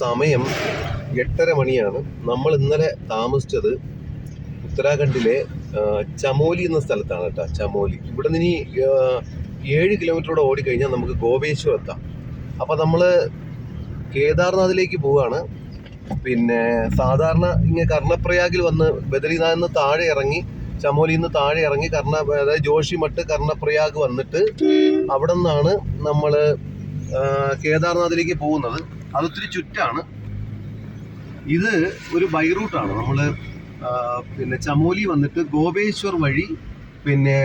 സമയം 8:30 മണിയാണ്. നമ്മൾ ഇന്നലെ താമസിച്ചത് ഉത്തരാഖണ്ഡിലെ ചമോലി എന്ന സ്ഥലത്താണ് കേട്ടോ. ചമോലി ഇവിടെ നിന്ന് ഇനി 7 കിലോമീറ്ററോടെ ഓടിക്കഴിഞ്ഞാൽ നമുക്ക് ഗോപേശ്വർ എത്താം. അപ്പം നമ്മൾ കേദാർനാഥിലേക്ക് പോവുകയാണ്. പിന്നെ സാധാരണ ഇങ്ങനെ കർണപ്രയാഗിൽ വന്ന് ബദരിനാഥിൽ നിന്ന് താഴെ ഇറങ്ങി, ചമോലിയിൽ നിന്ന് താഴെ ഇറങ്ങി അതായത് ജോഷിമഠ് കർണപ്രയാഗ് വന്നിട്ട് അവിടെ നിന്നാണ് നമ്മൾ കേദാർനാഥിലേക്ക് പോകുന്നത്. അതൊത്തിരി ചുറ്റാണ്. ഇത് ഒരു ബൈ റൂട്ടാണ്. നമ്മൾ പിന്നെ ചമോലി വന്നിട്ട് ഗോപേശ്വർ വഴി പിന്നെ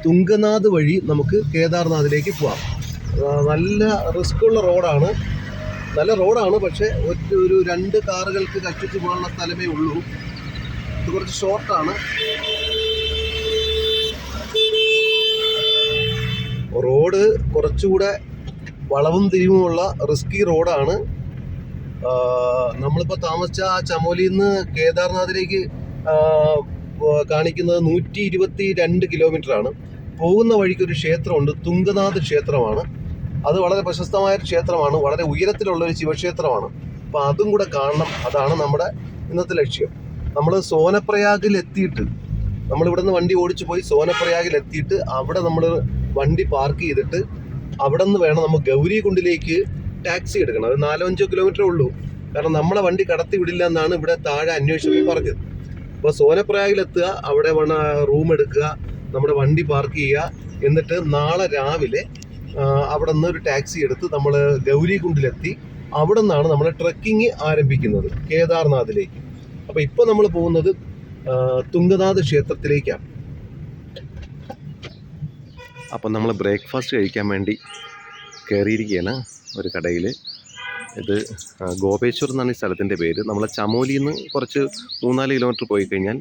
തുംഗനാഥ് വഴി നമുക്ക് കേദാർനാഥിലേക്ക് പോവാം. നല്ല റിസ്ക്കുള്ള റോഡാണ്. നല്ല റോഡാണ്, പക്ഷേ ഒരു 2 കാറുകൾക്ക് കഷ്ടിച്ച് പോകാനുള്ള സ്ഥലമേ ഉള്ളൂ. ഇത് കുറച്ച് ഷോർട്ടാണ്. റോഡ് കുറച്ചുകൂടെ വളവും തിരിവുമുള്ള റിസ്കി റോഡാണ്. നമ്മളിപ്പോൾ താമസിച്ച ആ ചമോലിയിൽ നിന്ന് കേദാർനാഥിലേക്ക് കാണിക്കുന്നത് 122 കിലോമീറ്ററാണ്. പോകുന്ന വഴിക്ക് ഒരു ക്ഷേത്രമുണ്ട്, തുംഗനാഥ് ക്ഷേത്രമാണ്. അത് വളരെ പ്രശസ്തമായ ഒരു ക്ഷേത്രമാണ്, വളരെ ഉയരത്തിലുള്ള ഒരു ശിവക്ഷേത്രമാണ്. അപ്പോൾ അതും കൂടെ കാണണം. അതാണ് നമ്മുടെ ഇന്നത്തെ ലക്ഷ്യം. നമ്മൾ സോനപ്രയാഗിൽ എത്തിയിട്ട്, നമ്മളിവിടെ നിന്ന് വണ്ടി ഓടിച്ചു പോയി സോനപ്രയാഗിൽ എത്തിയിട്ട് അവിടെ നമ്മൾ വണ്ടി പാർക്ക് ചെയ്തിട്ട് അവിടെ നിന്ന് വേണം നമ്മൾ ഗൗരികുണ്ടിലേക്ക് ടാക്സി എടുക്കണം. അത് 4-5 കിലോമീറ്ററേ ഉള്ളൂ. കാരണം നമ്മളെ വണ്ടി കടത്തി വിടില്ല എന്നാണ് ഇവിടെ താഴെ അന്വേഷണം പറഞ്ഞത്. അപ്പോൾ സോനപ്രയാഗിലെത്തുക, അവിടെ വേണം റൂം എടുക്കുക, നമ്മുടെ വണ്ടി പാർക്ക് ചെയ്യുക. എന്നിട്ട് നാളെ രാവിലെ അവിടെ നിന്ന് ഒരു ടാക്സി എടുത്ത് നമ്മൾ ഗൗരികുണ്ടിലെത്തി അവിടെ നിന്നാണ് നമ്മൾ ട്രക്കിങ് ആരംഭിക്കുന്നത് കേദാർനാഥിലേക്ക്. അപ്പോൾ ഇപ്പോൾ നമ്മൾ പോകുന്നത് തുംഗനാഥ് ക്ഷേത്രത്തിലേക്കാണ്. അപ്പം നമ്മൾ ബ്രേക്ക്ഫാസ്റ്റ് കഴിക്കാൻ വേണ്ടി കയറിയിരിക്കുകയാണ് ഒരു കടയിൽ. ഇത് ഗോപേശ്വർ എന്നാണ് ഈ സ്ഥലത്തിൻ്റെ പേര്. നമ്മളെ ചമോലിയിൽ നിന്ന് കുറച്ച് 3-4 കിലോമീറ്റർ പോയി കഴിഞ്ഞാൽ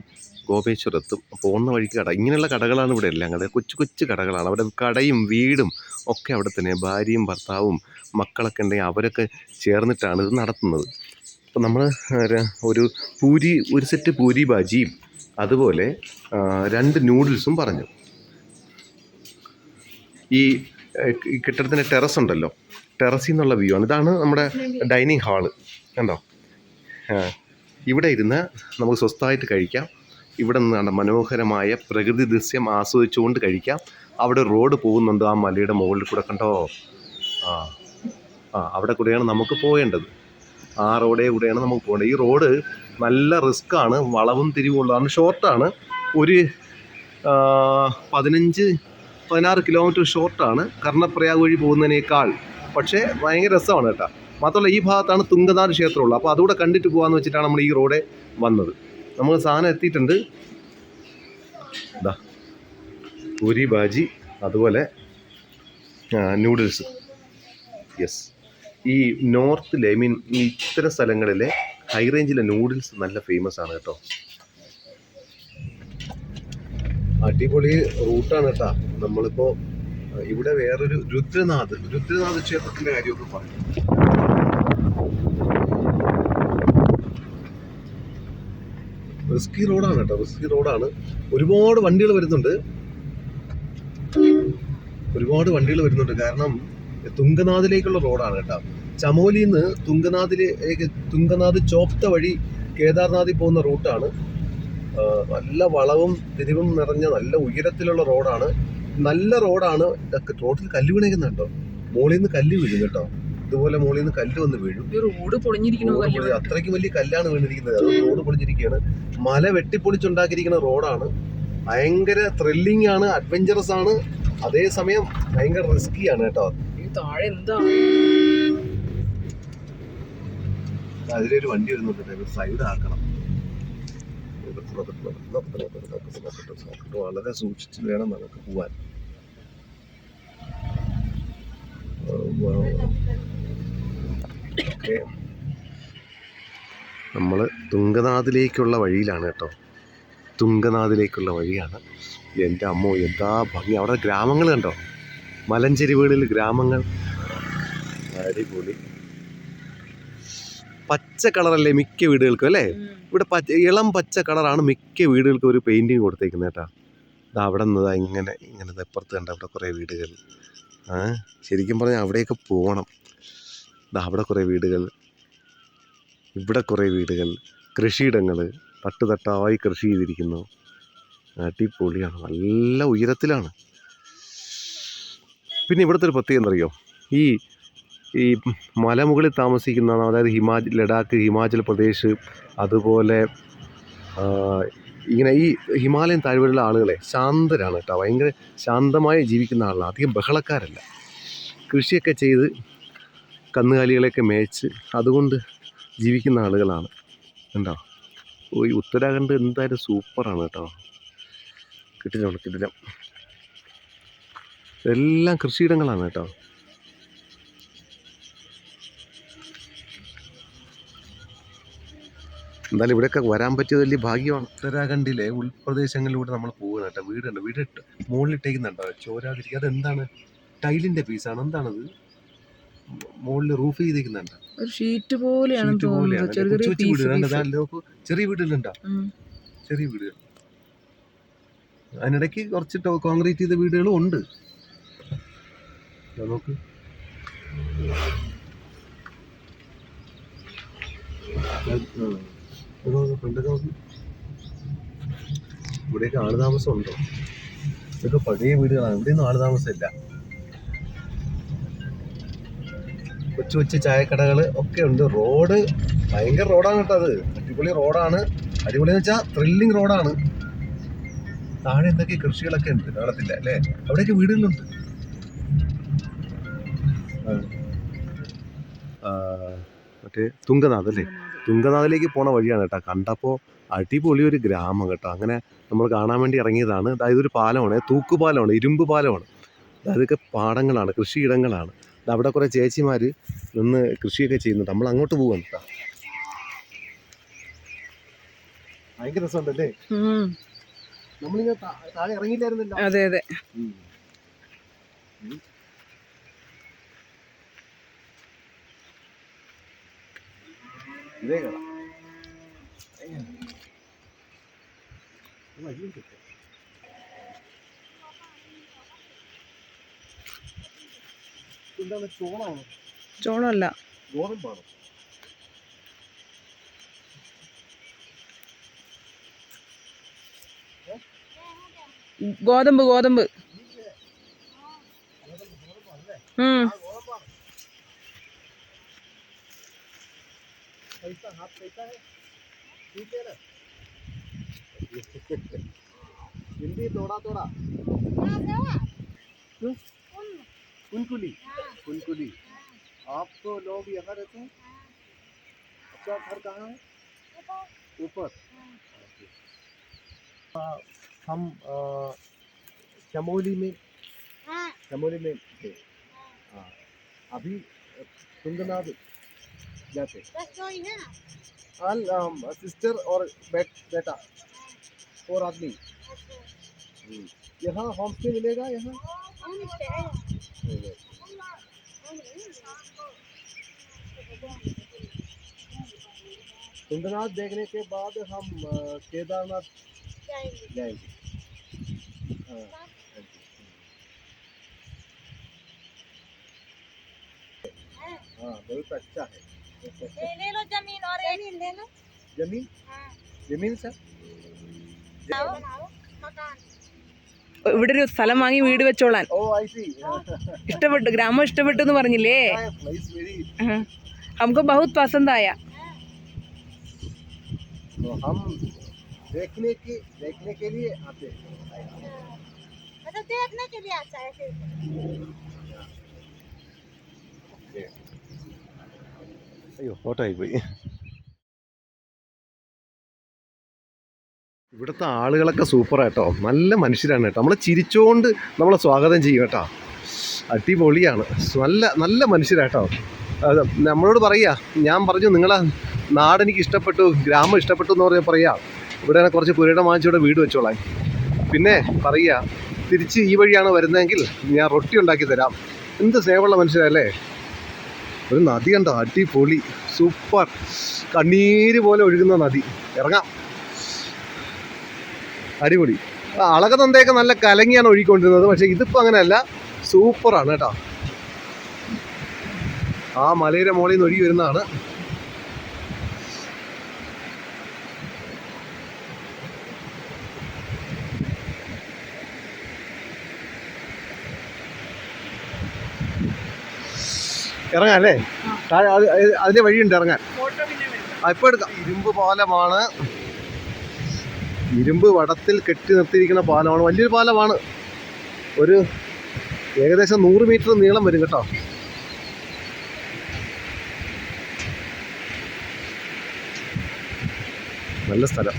ഗോപേശ്വർ എത്തും. പോകുന്ന വഴിക്ക് കട, ഇങ്ങനെയുള്ള കടകളാണ് ഇവിടെ എല്ലാം. കൊച്ചു കൊച്ചു കടകളാണ്. അവിടെ കടയും വീടും ഒക്കെ അവിടെ തന്നെ. ഭാര്യയും ഭർത്താവും മക്കളൊക്കെ ഉണ്ടെങ്കിൽ അവരൊക്കെ ചേർന്നിട്ടാണ് ഇത് നടത്തുന്നത്. അപ്പോൾ നമ്മൾ ഒരു സെറ്റ് പൂരി ബാജിയും അതുപോലെ 2 നൂഡിൽസും പറഞ്ഞു. ഈ കെട്ടിടത്തിൻ്റെ ടെറസ് ഉണ്ടല്ലോ, ടെറസിൽ നിന്നുള്ള വ്യൂ ആണ്. ഇതാണ് നമ്മുടെ ഡൈനിങ് ഹാള്. കണ്ടോ? ഇവിടെ ഇരുന്ന് നമുക്ക് സ്വസ്ഥമായിട്ട് കഴിക്കാം. ഇവിടെ നിന്നാണ് മനോഹരമായ പ്രകൃതി ദൃശ്യം ആസ്വദിച്ചുകൊണ്ട് കഴിക്കാം. അവിടെ റോഡ് പോകുന്നുണ്ട് ആ മലയുടെ മുകളിൽ കൂടെ. കണ്ടോ? അവിടെ കൂടെയാണ് നമുക്ക് പോകേണ്ടത്. ആ റോഡേ കൂടെയാണ് നമുക്ക് പോകേണ്ടത്. ഈ റോഡ് നല്ല റിസ്ക്കാണ്, വളവും തിരിവുള്ളതാണ്, ഷോർട്ടാണ്. ഒരു 15-16 കിലോമീറ്റർ ഷോർട്ടാണ് കർണപ്രയാഗ് വഴി പോകുന്നതിനേക്കാൾ. പക്ഷേ ഭയങ്കര രസമാണ് കേട്ടോ. മാത്രമല്ല ഈ ഭാഗത്താണ് തുംഗനാഥ് ക്ഷേത്രമുള്ളത്. അപ്പോൾ അതുകൂടെ കണ്ടിട്ട് പോകാമെന്ന് വെച്ചിട്ടാണ് നമ്മൾ ഈ റോഡേ വന്നത്. നമ്മൾ സാധനം എത്തിയിട്ടുണ്ട്. ഇതാ പൂരി ബാജി, അതുപോലെ നൂഡിൽസ്. യെസ്, ഈ നോർത്തിലെ ഈ ഇത്തരം സ്ഥലങ്ങളിലെ ഹൈ റേഞ്ചിലെ നൂഡിൽസ് നല്ല ഫേമസ് ആണ് കേട്ടോ. അടിപൊളി റൂട്ടാണ് കേട്ടോ. നമ്മളിപ്പോൾ ഇവിടെ വേറൊരു രുദ്രനാഥ് ക്ഷേത്രത്തിൻ്റെ കാര്യമൊക്കെ പറഞ്ഞു. റിസ്കി റോഡാണ് കേട്ടോ, റിസ്കി റോഡാണ്. ഒരുപാട് വണ്ടികൾ വരുന്നുണ്ട്. കാരണം തുംഗനാഥിലേക്കുള്ള റോഡാണ് കേട്ടോ. ചമോലിയിൽ നിന്ന് തുംഗനാഥ് ചോപ്ത വഴി കേദാർനാഥിൽ പോകുന്ന റൂട്ടാണ്. നല്ല വളവും തിരിവും നിറഞ്ഞ നല്ല ഉയരത്തിലുള്ള റോഡാണ്. നല്ല റോഡാണ്. റോഡിൽ കല്ല് വീണേക്കുന്നുണ്ടോ? മോളിൽ നിന്ന് കല്ല് വീഴും കേട്ടോ. ഇതുപോലെ മോളിൽ നിന്ന് കല്ല് വന്ന് വീഴും. റോഡ് പൊളിഞ്ഞിരിക്കുന്നു. അത്രയ്ക്ക് വലിയ കല്ലാണ് വീണിരിക്കുന്നത്. അത് റോഡ് പൊളിഞ്ഞിരിക്കുകയാണ്. മല വെട്ടിപ്പൊളിച്ചുണ്ടാക്കിയിരിക്കുന്ന റോഡാണ്. ഭയങ്കര ത്രില്ലിംഗ് ആണ്, അഡ്വഞ്ചറസ് ആണ്, അതേസമയം ഭയങ്കര റിസ്കിയാണ് കേട്ടോ. താഴെ എന്താണ്? അതിലൊരു വണ്ടി വരുന്നുണ്ട്, സൈഡ് ആക്കണം. വളരെ സൂക്ഷിച്ച് വേണം നമുക്ക് പോവാൻ. നമ്മൾ തുംഗനാഥിലേക്കുള്ള വഴിയിലാണ് കേട്ടോ. തുംഗനാഥിലേക്കുള്ള വഴിയാണ്. എൻ്റെ അമ്മോ എന്താ ഭംഗി! അവിടെ ഗ്രാമങ്ങൾ കണ്ടോ? മലഞ്ചെരിവുകളിൽ ഗ്രാമങ്ങൾ. അടിപൊളി. പച്ച കളറല്ലേ മിക്ക വീടുകൾക്കും അല്ലേ? ഇവിടെ ഇളം പച്ച കളറാണ് മിക്ക വീടുകൾക്കും ഒരു പെയിൻറ്റിങ് കൊടുത്തേക്കുന്നത് കേട്ടോ. അവിടെ നിന്ന് ഇങ്ങനെ എപ്പുറത്ത് കണ്ട അവിടെ കുറേ വീടുകൾ. ശരിക്കും പറഞ്ഞാൽ അവിടെയൊക്കെ പോകണം. അവിടെ കുറേ വീടുകൾ. ഇവിടെ കുറേ വീടുകൾ, കൃഷിയിടങ്ങൾ, തട്ടുതട്ടായി കൃഷി ചെയ്തിരിക്കുന്നു. അടിപൊളിയാണ്, നല്ല ഉയരത്തിലാണ്. പിന്നെ ഇവിടുത്തെ ഒരു പ്രത്യേകത എന്നറിയോ, ഈ ഈ മലമുകളിൽ താമസിക്കുന്ന, അതായത് ലഡാക്ക്, ഹിമാചൽ പ്രദേശ്, അതുപോലെ ഇങ്ങനെ ഈ ഹിമാലയൻ താഴ്വരയിലെ ആളുകളെ ശാന്തരാണ് കേട്ടോ. ഭയങ്കര ശാന്തമായി ജീവിക്കുന്ന ആളാണ്, അധികം ബഹളക്കാരല്ല. കൃഷിയൊക്കെ ചെയ്ത് കന്നുകാലികളെയൊക്കെ മേയ്ച്ച് അതുകൊണ്ട് ജീവിക്കുന്ന ആളുകളാണ്. കണ്ടോ, ഈ ഉത്തരാഖണ്ഡ് എന്തായാലും സൂപ്പറാണ് കേട്ടോ. കിട്ടില്ല എല്ലാം കൃഷിയിടങ്ങളാണ് കേട്ടോ. എന്തായാലും ഇവിടെയൊക്കെ വരാൻ പറ്റിയത് വലിയ ഭാഗ്യമാണ്. ഉത്തരാഖണ്ഡിലെ ഉൾപ്രദേശങ്ങളിലൂടെ നമ്മൾ പോകുന്നത് കേട്ടോ. വീട് മുകളിലിട്ടേക്കുന്നുണ്ടോ, ചോരാതിരിക്കുക. അതെന്താണ്, ടൈലിൻ്റെ പീസാണ്, എന്താണത് മുകളിൽ റൂഫ് ചെയ്തേക്കുന്നുണ്ട്. ഒരു ഷീറ്റ് പോലെയാണ് ചെറിയ വീടുകളുണ്ടോ, ചെറിയ വീടുകൾ. അതിനിടയ്ക്ക് കുറച്ച് കോൺക്രീറ്റ് ചെയ്ത വീടുകളും ഉണ്ട്. നോക്ക്, ഇവിടെയൊക്കെ ആള് താമസം ഉണ്ടോ? ഇതൊക്കെ പഴയ വീടുകളാണ്, ഇവിടെയൊന്നും ആള് താമസമില്ല. കൊച്ചു കൊച്ചു ചായക്കടകൾ ഒക്കെ ഉണ്ട്. റോഡ് ഭയങ്കര റോഡാണ് കേട്ടോ. അത് അടിപൊളി റോഡാണ്. അടിപൊളി എന്ന് വെച്ചാൽ ത്രില്ലിങ് റോഡാണ്. താഴെ എന്തൊക്കെ കൃഷികളൊക്കെ ഉണ്ട്, കാണത്തില്ല അല്ലേ? അവിടെയൊക്കെ വീടുകളുണ്ട്. മറ്റേ തുങ്കനാഥ് അല്ലേ, തുങ്കനാഥിലേക്ക് പോണ വഴിയാണ് കേട്ടോ. കണ്ടപ്പോൾ അടിപൊളി ഒരു ഗ്രാമം കേട്ടോ. അങ്ങനെ നമ്മൾ കാണാൻ വേണ്ടി ഇറങ്ങിയതാണ്. അതായത് ഒരു പാലമാണ്, തൂക്കുപാലമാണ്, ഇരുമ്പ് പാലമാണ്. അതൊക്കെ പാടങ്ങളാണ്, കൃഷിയിടങ്ങളാണ്. അവിടെ കുറേ ചേച്ചിമാർ നിന്ന് കൃഷിയൊക്കെ ചെയ്യുന്നുണ്ട്. നമ്മൾ അങ്ങോട്ട് പോവാണ് കേട്ടോ. ഭയങ്കര രസമുണ്ടല്ലേ. നമ്മളിങ്ങനെ താഴെ ഇറങ്ങിയില്ലായിരുന്നല്ലോ. അതെ അതെ. ഇതേ കാണാം. എന്താണ്, ചോളാണോ? ചോളമല്ല, ഗോതമ്പാണോ? ഗോതമ്പ്. हिंदी थोड़ा कुनकुली। आप तो लोग यहाँ रहते हैं? आपका घर कहाँ है? ऊपर। हम चमोली में थे। हाँ, अभी तुंगनाथ जाते। सिस्टर और बेटा और आदमी। यहाँ होम स्टे मिलेगा? यहाँ तुंगनाथ देखने के बाद हम केदारनाथ जाएंगे। हाँ, बहुत अच्छा है। ले लो जमीन और जमीन ले लो। जमीन सर ഇവിടെ ഒരു സ്ഥലം വാങ്ങി വീട് വെച്ചോളാൻ. ഇഷ്ടപ്പെട്ടു, ഗ്രാമം ഇഷ്ടപ്പെട്ടു എന്ന് പറഞ്ഞില്ലേ? हमको बहुत पसंद आया. हम देखने के लिए आते हैं. मतलब देखने के लिए आता है फिर. അയ്യോ, ഓട്ടമായി പോയി. ഇവിടുത്തെ ആളുകളൊക്കെ സൂപ്പറായിട്ടോ, നല്ല മനുഷ്യരാണ് കേട്ടോ. നമ്മളെ ചിരിച്ചുകൊണ്ട് നമ്മളെ സ്വാഗതം ചെയ്യും കേട്ടോ. അടിപൊളിയാണ്, നല്ല മനുഷ്യരാട്ടോ. നമ്മളോട് പറയുക, ഞാൻ പറഞ്ഞു നിങ്ങളെ നാടെനിക്ക് ഇഷ്ടപ്പെട്ടു, ഗ്രാമം ഇഷ്ടപ്പെട്ടു എന്ന് പറയാം. ഇവിടെ കുറച്ച് പുരയിടം വാങ്ങിച്ചിവിടെ വീട് വെച്ചോളാം. പിന്നെ പറയുക, തിരിച്ച് ഈ വഴിയാണ് വരുന്നതെങ്കിൽ ഞാൻ റൊട്ടി ഉണ്ടാക്കി തരാം. എന്ത് സ്നേഹമുള്ള മനുഷ്യരല്ലേ. ഒരു നദി കണ്ടോ, അടിപൊളി, സൂപ്പർ, കണ്ണീര് പോലെ ഒഴുകുന്ന നദി. ഇറങ്ങാം, അടിപൊളി. അളകനന്ദയൊക്കെ നല്ല കലങ്ങിയാണ് ഒഴുകിക്കൊണ്ടിരുന്നത്, പക്ഷേ ഇതിപ്പോൾ അങ്ങനെയല്ല, സൂപ്പറാണ് കേട്ടോ. ആ മലയുടെ മുകളിൽ നിന്ന് ഒഴുകി വരുന്നതാണ്. ഇറങ്ങാം അല്ലേ? അതിലെ വഴിയുണ്ട് ഇറങ്ങാൻ. ഇപ്പൊ എടുക്കാം. ഇരുമ്പ് പാലമാണ്, ഇരുമ്പ് വടത്തിൽ കെട്ടി നിർത്തിയിരിക്കുന്ന പാലമാണ്. വലിയൊരു പാലമാണ്. ഒരു ഏകദേശം 100 മീറ്റർ നീളം വരും കേട്ടോ. നല്ല സ്ഥലം.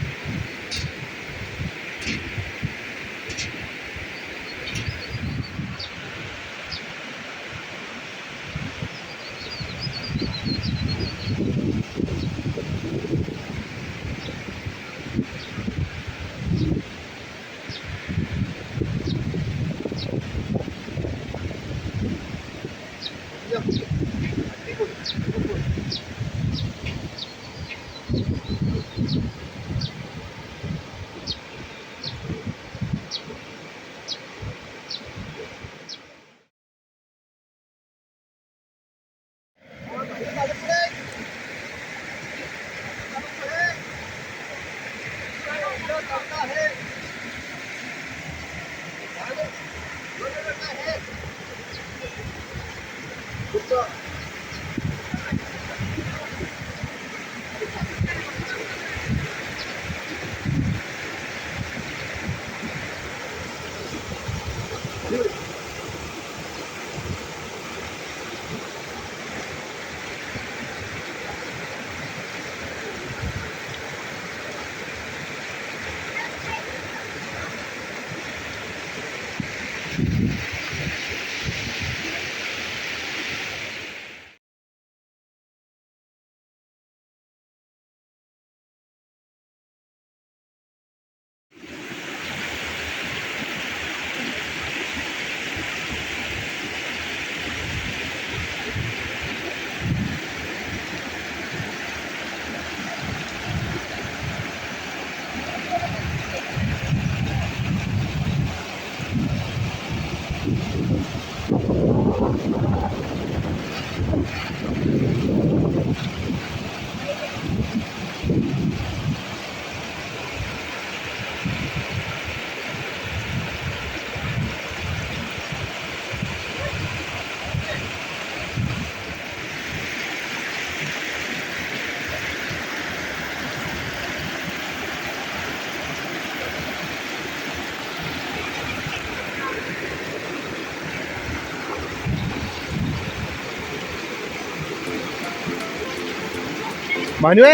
മനുവേ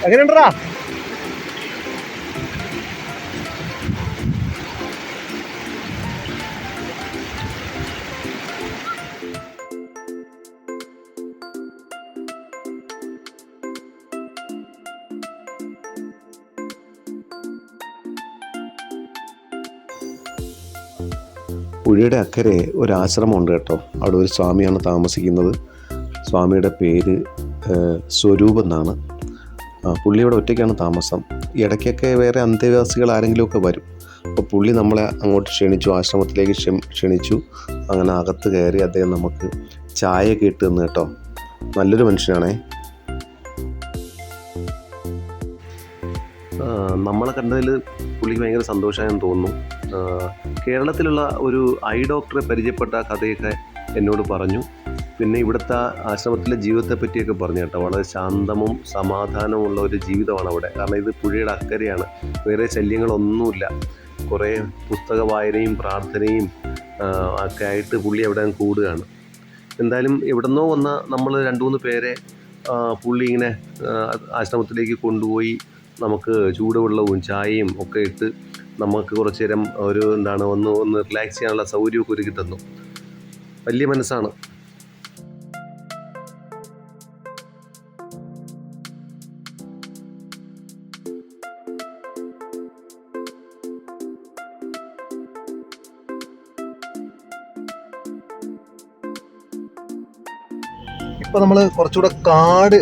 എങ്ങനെയുണ്ടാ? പുഴയുടെ അക്കരെ ഒരു ആശ്രമമുണ്ട് കേട്ടോ. അവിടെ ഒരു സ്വാമിയാണ് താമസിക്കുന്നത്. സ്വാമിയുടെ പേര് സ്വരൂപ് എന്നാണ്. പുള്ളിയുടെ ഒറ്റയ്ക്കാണ് താമസം. ഇടയ്ക്കൊക്കെ വേറെ അന്തേവാസികൾ ആരെങ്കിലുമൊക്കെ വരും. അപ്പോൾ പുള്ളി നമ്മളെ അങ്ങോട്ട് ക്ഷണിച്ചു, ആശ്രമത്തിലേക്ക് ക്ഷണിച്ചു. അങ്ങനെ അകത്ത് കയറി അദ്ദേഹം നമുക്ക് ചായയൊക്കെ ഇട്ട് തന്നു കേട്ടോ. നല്ലൊരു മനുഷ്യനാണേ. നമ്മളെ കണ്ടതിൽ പുള്ളിക്ക് ഭയങ്കര സന്തോഷമായെന്ന് തോന്നുന്നു. കേരളത്തിലുള്ള ഒരു ഐ ഡോക്ടറെ പരിചയപ്പെട്ട കഥയൊക്കെ എന്നോട് പറഞ്ഞു. പിന്നെ ഇവിടുത്തെ ആശ്രമത്തിലെ ജീവിതത്തെ പറ്റിയൊക്കെ പറഞ്ഞു കേട്ടോ. വളരെ ശാന്തവും സമാധാനമുള്ള ഒരു ജീവിതമാണ് അവിടെ. കാരണം ഇത് പുഴയുടെ അക്കരെയാണ്, വേറെ ശല്യങ്ങളൊന്നുമില്ല. കുറേ പുസ്തക വായനയും പ്രാർത്ഥനയും ഒക്കെ ആയിട്ട് പുള്ളി അവിടെ കൂടുകയാണ്. എന്തായാലും എവിടെന്നോ വന്ന നമ്മൾ 2-3 പേരെ പുള്ളി ഇങ്ങനെ ആശ്രമത്തിലേക്ക് കൊണ്ടുപോയി നമുക്ക് ചൂടുവെള്ളവും ചായയും ഒക്കെ ഇട്ട് നമുക്ക് കുറച്ച് നേരം ഒരു ഒന്ന് റിലാക്സ് ചെയ്യാനുള്ള സൗകര്യമൊക്കെ ഒരുക്കി തന്നു. വലിയ മനസ്സാണ്. ഇപ്പൊ നമ്മൾ കുറച്ചുകൂടെ കാട്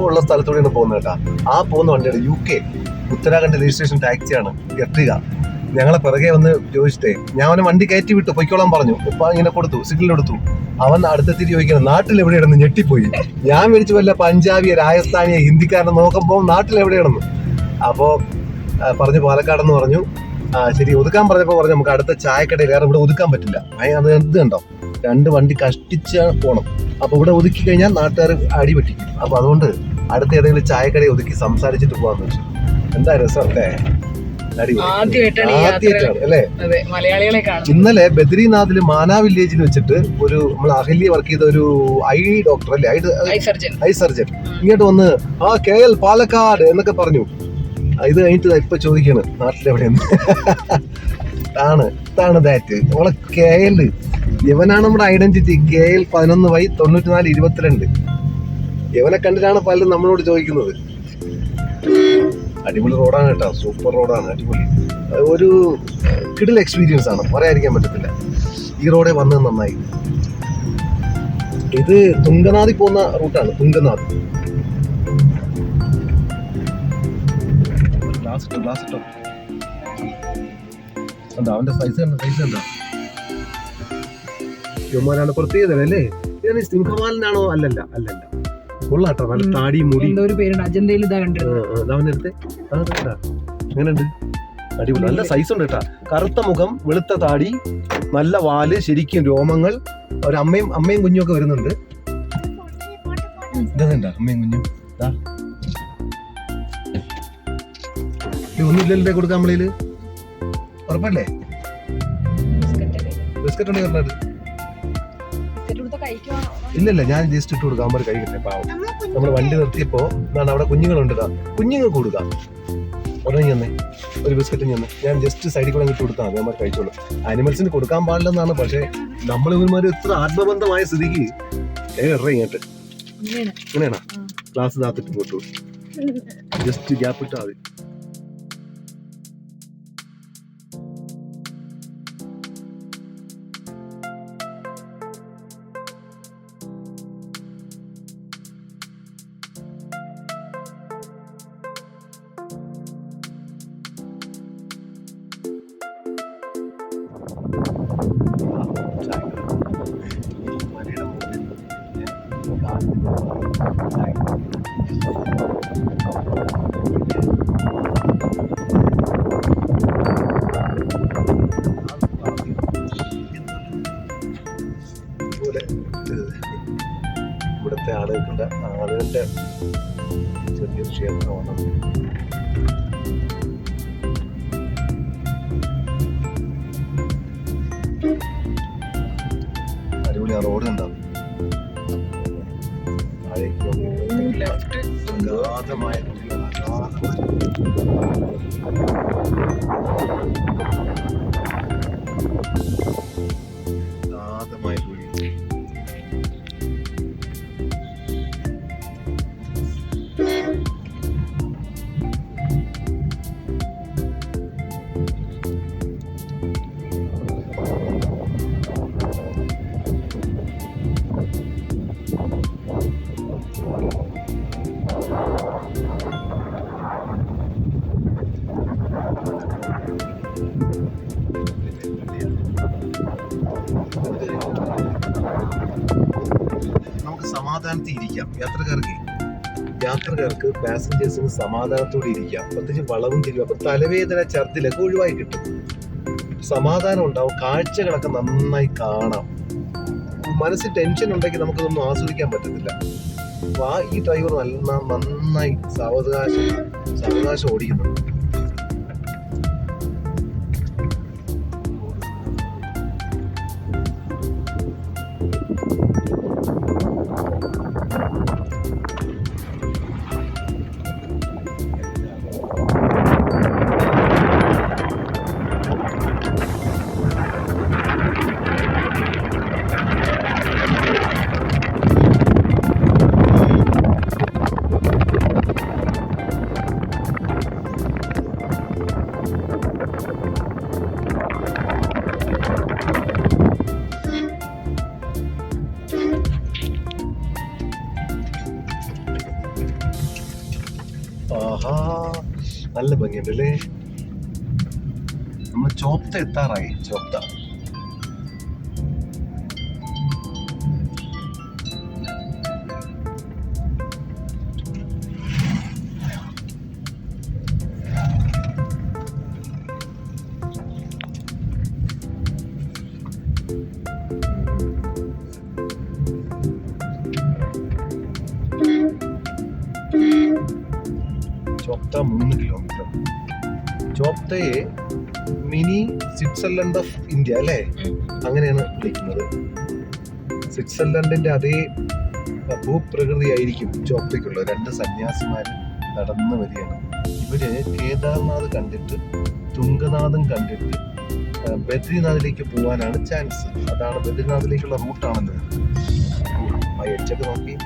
ഉള്ള സ്ഥലത്തൂടെയാണ് പോകുന്നത് കേട്ടോ. ആ പോകുന്ന വണ്ടിയാണ് UK ഉത്തരാഖണ്ഡ് രജിസ്ട്രേഷൻ ടാക്സിയാണ്, എർട്ടിഗ. ഞങ്ങളെ പിറകെ വന്ന് ചോദിച്ചിട്ടേ ഞാൻ അവനെ വണ്ടി കയറ്റി വിട്ടു, പൊയ്ക്കോളാൻ പറഞ്ഞു. ഇപ്പൊ ഇങ്ങനെ കൊടുത്തു, സിഗ്നൽ കൊടുത്തു. അവൻ അടുത്തെത്തിരി ചോദിക്കണം നാട്ടിൽ എവിടെയാണെന്ന്. ഞെട്ടിപ്പോയി. ഞാൻ വിളിച്ചു വല്ല പഞ്ചാബിയ രാജസ്ഥാനിയ ഹിന്ദിക്കാരനെ നോക്കുമ്പോൾ നാട്ടിൽ എവിടെയാണെന്ന്. അപ്പോൾ പറഞ്ഞു പാലക്കാടെന്ന് പറഞ്ഞു. ശരി ഒതുക്കാൻ പറഞ്ഞപ്പോൾ പറഞ്ഞു നമുക്ക് അടുത്ത ചായക്കടയിൽ, വേറെ ഇവിടെ ഒതുക്കാൻ പറ്റില്ല. അത് എന്ത് കണ്ടോ, 2 വണ്ടി കഷ്ടിച്ച് പോകണം. അപ്പോൾ ഇവിടെ ഒതുക്കി കഴിഞ്ഞാൽ നാട്ടുകാർ അടി പറ്റിക്കും. അപ്പോൾ അതുകൊണ്ട് അടുത്ത ഏതെങ്കിലും ചായക്കടയിൽ ഒതുക്കി സംസാരിച്ചിട്ട് പോകാന്ന് വെച്ചു. എന്താ രസമല്ലേ? ആദ്യമായിട്ടാണ് അല്ലേ? മലയാളികളെ കാണും. ഇന്നലെ ബദ്രീനാഥില് മാനാ വില്ലേജിൽ വെച്ചിട്ട് ഒരു നമ്മൾ അഹല്യ വർക്ക് ചെയ്ത ഒരു ഐ ഡോക്ടർ അല്ലേ, ഐ സർജൻ ഇങ്ങോട്ട് വന്ന് KL പാലക്കാട് എന്നൊക്കെ പറഞ്ഞു. ഇത് കഴിഞ്ഞിട്ട് ഇപ്പൊ ചോദിക്കാണ് നാട്ടിലെവിടെയെന്ന്. ഇതാണ് ദാറ്റ് നമ്മളെ KL. ഇവനാണ് നമ്മുടെ ഐഡന്റിറ്റി. KL 11Y9422. ഇവനെ കണ്ടിട്ടാണ് പലരും നമ്മളോട് ചോദിക്കുന്നത്. അടിപൊളി റോഡാണ് കേട്ടോ, സൂപ്പർ റോഡാണ്, അടിപൊളി. ഒരു കിടിൽ എക്സ്പീരിയൻസ് ആണ്, പറയാതിരിക്കാൻ പറ്റത്തില്ല. ഈ റോഡേ വന്നത് നന്നായി. ഇത് തുംഗനാഥിൽ പോകുന്ന റൂട്ടാണ്, തുംഗനാഥ്. ഗ്ലാസ് ഇട്ടോ എന്താ അവന്റെ സൈസ് എന്താ? യുമാനാണ് പ്രത്യേകത അല്ലേ? ഞാൻ സിംഹവാലനാണോ? അല്ലല്ല. കൊള്ളാട്ടോ, നല്ല താടി മുടി. അജന്തയിൽ അവനെടുത്ത് എങ്ങനെയുണ്ട്? അടിപൊളി, നല്ല സൈസ് ഉണ്ട് കേട്ടാ. കറുത്ത മുഖം, വെളുത്ത താടി, നല്ല വാല്, ശരിക്കും രോമങ്ങൾ. ഒരു അമ്മയും കുഞ്ഞും ഒക്കെ വരുന്നുണ്ട്. ഇതെന്താ അമ്മയും കുഞ്ഞും? ഒന്നുമില്ലല്ലേ കൊടുക്കാൻ നമ്മളില്? ഉറപ്പല്ലേ? ബിസ്ക്കറ്റ് ഉണ്ട് പറഞ്ഞത്. ഇല്ലല്ല, ഞാൻ ജസ്റ്റ് ഇട്ട് കൊടുക്കാം. അമ്മ കഴിക്കട്ടെ, പാവം. നമ്മൾ വണ്ടി നിർത്തിയപ്പോ അവിടെ കുഞ്ഞുങ്ങളുണ്ട്. കുഞ്ഞുങ്ങൾ കൊടുക്കാം. ഉടനെ ചെന്നേ ഒരു ബിസ്ക്കറ്റ് ചെന്ന് ഞാൻ ജസ്റ്റ് സൈഡിൽ കൂടെ ഇട്ട് കൊടുത്താൽ മതി, അമ്മ കഴിച്ചോളൂ. ആനിമൽസിന് കൊടുക്കാൻ പാടില്ലെന്നാണ്, പക്ഷെ നമ്മൾ ഇവന്മാർ ഇത്ര ആത്മബന്ധമായ സ്ഥിതിക്ക് ഇറങ്ങിയിട്ട് ഇങ്ങനെയാണോ ക്ലാസ് താത്തിട്ട് കൊട്ടു, ജസ്റ്റ് ഗ്യാപ്പ് ഇട്ടാൽ മതി. ഇവിടുത്തെ ആളുകളുടെ ചെറിയൊരു ക്ഷേത്രമാണ്. അടിപൊളി. ആ റോഡ് ഉണ്ടാവും അഗാധമായ കുഴി. നമുക്ക് സമാധാനത്തിൽ ഇരിക്കാം. യാത്രക്കാർക്ക് പാസഞ്ചേഴ്സിന് സമാധാനത്തോടെ ഇരിക്കാം. പ്രത്യേകിച്ച് വളവും തിരിവും. അപ്പൊ തലവേദന, ഛർദിലൊക്കെ ഒഴിവായി കിട്ടും. സമാധാനം ഉണ്ടാവും, കാഴ്ചകളൊക്കെ നന്നായി കാണാം. മനസ്സിൽ ടെൻഷൻ ഉണ്ടെങ്കിൽ നമുക്കതൊന്നും ആസ്വദിക്കാൻ പറ്റത്തില്ല. അപ്പൊ ഈ ഡ്രൈവർ നന്നായി സാവകാശം ഓടിക്കുന്നുണ്ട്. ആഹാ, നല്ല ഭംഗിയുണ്ട് അല്ലേ? നമ്മൾ ചോപ്ത എത്താറായി. ചോപ്ത ചോപ്ത 3 കിലോമീറ്റർ. ചോപ്തയെ മിനി സ്വിറ്റ്സർലൻഡ് ഓഫ് ഇന്ത്യ അല്ലേ, അങ്ങനെയാണ് വിളിക്കുന്നത്. സ്വിറ്റ്സർലൻഡിന്റെ അതേ ഭൂപ്രകൃതി ആയിരിക്കും ചോപ്തയ്ക്കുള്ളത്. 2 സന്യാസിമാർ നടന്നു വരികയാണ്. ഇവര് കേദാർനാഥ് കണ്ടിട്ട് തുംഗനാഥും കണ്ടിട്ട് ബദ്രിനാഥിലേക്ക് പോകാനാണ് ചാൻസ്. അതാണ് ബദ്രിനാഥിലേക്കുള്ള റൂട്ടാണല്ലോ. ആ എഡ്ജൊക്കെ നോക്കി.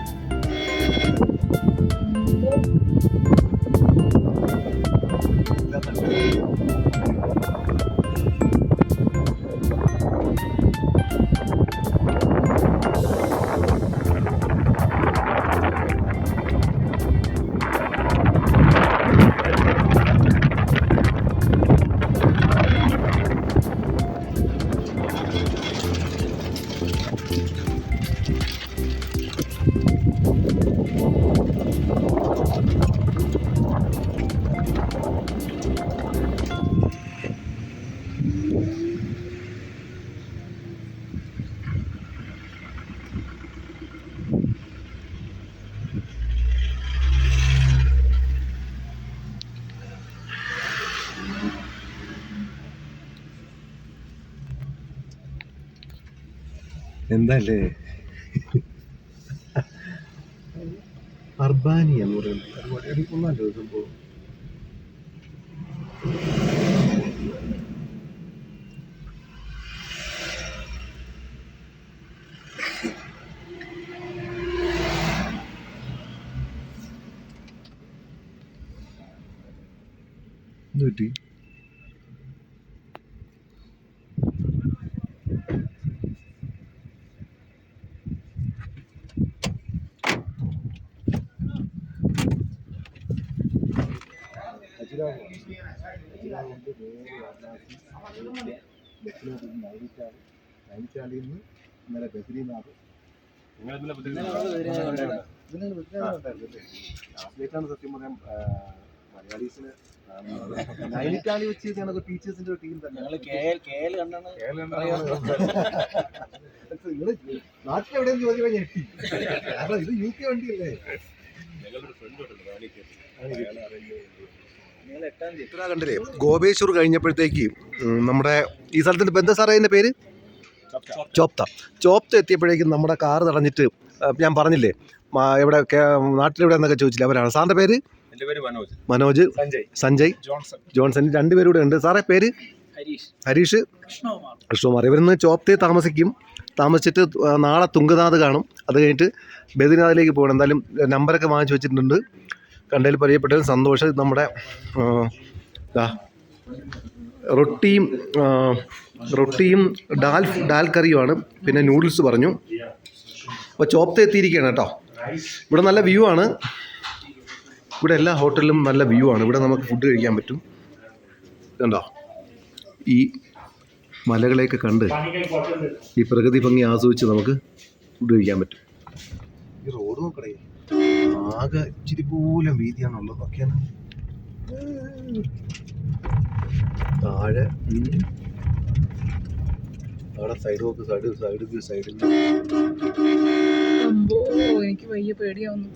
എന്താല്ലേ അർബാനി എന്ന് പറയുന്നത് എടുക്കുന്നല്ലോ സംഭവം. എന്ത് പറ്റി? നൈനിറ്റാലിൽ നിന്ന് ഇന്നലെ ബദ്രിനാഥ്. ട്രാൻസ്ലേറ്റാണ് സത്യം പറയാൻ മലയാളീസിന്. നൈനിറ്റാലി വെച്ച് ഞങ്ങൾക്ക് ടീച്ചേഴ്സിന്റെ ഒരു ടീം തന്നെ. നിങ്ങള് നാട്ടിലെവിടെയെന്ന് ചോദിച്ചാൽ ഞെട്ടി. കാരണം ഇത് UK വണ്ടിയല്ലേ. ഉത്തരാഖണ്ഡിലെ ഗോപേശ്വർ കഴിഞ്ഞപ്പോഴത്തേക്ക് നമ്മുടെ ഈ സ്ഥലത്തിൻ്റെ ഇപ്പം എന്താ സാറേ അതിൻ്റെ പേര്? ചോപ്ത എത്തിയപ്പോഴേക്കും നമ്മുടെ കാറ് തടഞ്ഞിട്ട് ഞാൻ പറഞ്ഞില്ലേ എവിടെ നാട്ടിലെവിടെ എന്നൊക്കെ ചോദിച്ചില്ല, അവരാണ്. സാറിൻ്റെ പേര്? മനോജ്, സഞ്ജയ്, ജോൺസൺ, 2 പേരും കൂടെ ഉണ്ട്. സാറേ പേര്? ഹരീഷ്, കൃഷ്ണകുമാർ. ഇവരിന്ന് ചോപ്തയിൽ താമസിച്ചിട്ട് നാളെ തുംഗനാഥ് കാണും. അത് കഴിഞ്ഞിട്ട് ബദ്രിനാഥിലേക്ക് പോകണം. എന്തായാലും നമ്പറൊക്കെ വാങ്ങിച്ചു വെച്ചിട്ടുണ്ട്. കണ്ടതിൽ പരിചയപ്പെട്ടതിൽ സന്തോഷം. നമ്മുടെ റൊട്ടിയും ഡാൽ കറിയുമാണ്. പിന്നെ നൂഡിൽസ് പറഞ്ഞു. അപ്പോൾ ചോപ്ത എത്തിയിരിക്കുകയാണ് കേട്ടോ. ഇവിടെ നല്ല വ്യൂ ആണ്. ഇവിടെ എല്ലാ ഹോട്ടലിലും നല്ല വ്യൂ ആണ്. ഇവിടെ നമുക്ക് ഫുഡ് കഴിക്കാൻ പറ്റും. കണ്ടോ, ഈ മലകളെയൊക്കെ കണ്ട് ഈ പ്രകൃതി ഭംഗി ആസ്വദിച്ച് നമുക്ക് ഫുഡ് കഴിക്കാൻ പറ്റും. ഈ റോഡ് നോക്കണേ, ആകെ ഇച്ചിരി പോലും വീതിയാണുള്ളത്. ഒക്കെയാണ് താഴെ അവിടെ സൈഡിൽ എനിക്ക് വയ്യ, പേടിയാവുന്നു.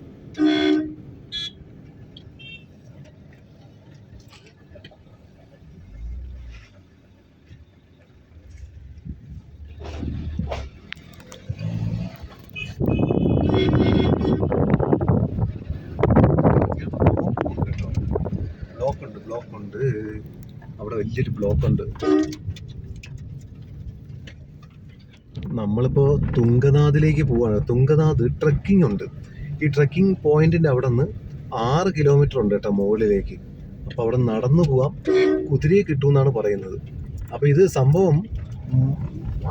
ബ്ലോക്ക് ഉണ്ട് അവിടെ, വലിയൊരു ബ്ലോക്ക് ഉണ്ട്. നമ്മളിപ്പോൾ തുംഗനാഥിലേക്ക് പോവാണ്. തുംഗനാഥ് ട്രക്കിംഗ് ഉണ്ട്. ഈ ട്രക്കിംഗ് പോയിന്റിൻ്റെ അവിടെ നിന്ന് 6 കിലോമീറ്റർ ഉണ്ട് കേട്ടോ മുകളിലേക്ക്. അപ്പോൾ അവിടെ നടന്നു പോവാം. കുതിരയെ കിട്ടുമെന്നാണ് പറയുന്നത്. അപ്പോൾ ഇത് സംഭവം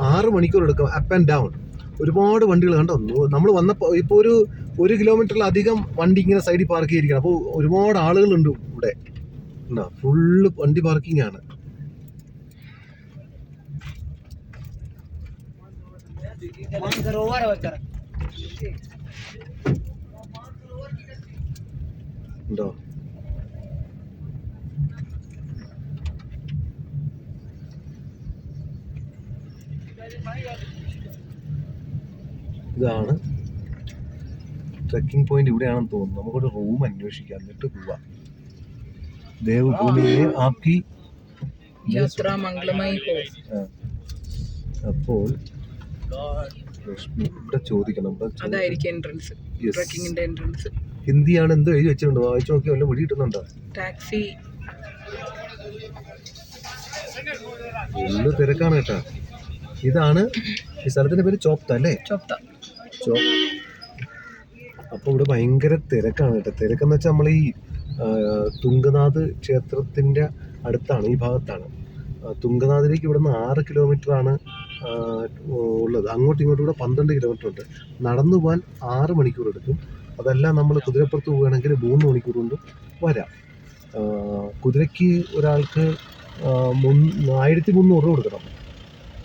6 മണിക്കൂർ എടുക്കും, അപ്പ് ആൻഡ് ഡൗൺ. ഒരുപാട് വണ്ടികൾ കണ്ടോ. നമ്മൾ വന്നപ്പോൾ ഇപ്പോൾ 1 കിലോമീറ്ററിലധികം വണ്ടി ഇങ്ങനെ സൈഡിൽ പാർക്ക് ചെയ്തിരിക്കണം. അപ്പോൾ ഒരുപാട് ആളുകളുണ്ട് ഇവിടെ. ഫുള്ള് വണ്ടി പാർക്കിംഗ് ആണ്. ഉണ്ടോ? ഇതാണ് ട്രക്കിംഗ് പോയിന്റ്. ഇവിടെയാണെന്ന് തോന്നുന്നു. നമുക്കൊരു റൂം അന്വേഷിക്കാം, എന്നിട്ട് പോവാം. देवभूमि में आपकी യാത്ര മംഗളമായി ഹോ. അപ്പോൾ ലക്ഷ്മി ഇവിടെ ചോദിക്കണം. അതായിരിക്കും എൻട്രൻസ്, ട്രക്കിങ്ങിന്റെ എൻട്രൻസ്. ഹിന്ദിയാണ് എന്തോ എഴുതി വെച്ചിട്ടുണ്ട്, വായിച്ചു നോക്കി വല്ല പിടി കിട്ടുന്നുണ്ടോ? ടാക്സി ഫുള്ള് തിരക്കാണ് കേട്ടാ. ഇതാണ് ഈ സ്ഥലത്തിന്റെ പേര് ചോപ്ത അല്ലേ? ചോപ്ത. അപ്പോൾ ഇവിടെ ഭയങ്കര തിരക്കാണ് കേട്ടോ. തിരക്കെന്ന് വെച്ചാൽ നമ്മൾ ഈ തുംഗനാഥ് ക്ഷേത്രത്തിന്റെ അടുത്താണ്, ഈ ഭാഗത്താണ്. തുംഗനാഥിലേക്ക് ഇവിടെ നിന്ന് 6 കിലോമീറ്ററാണ് ഉള്ളത്. അങ്ങോട്ടും ഇങ്ങോട്ടും കൂടെ 12 കിലോമീറ്റർ ഉണ്ട്. നടന്നു പോകാൻ 6 മണിക്കൂർ എടുക്കും. അതെല്ലാം നമ്മൾ കുതിരപ്പുറത്ത് പോവുകയാണെങ്കിൽ 3 മണിക്കൂർ കൊണ്ട് വരാം. കുതിരയ്ക്ക് ഒരാൾക്ക് 1300 രൂപ കൊടുക്കണം.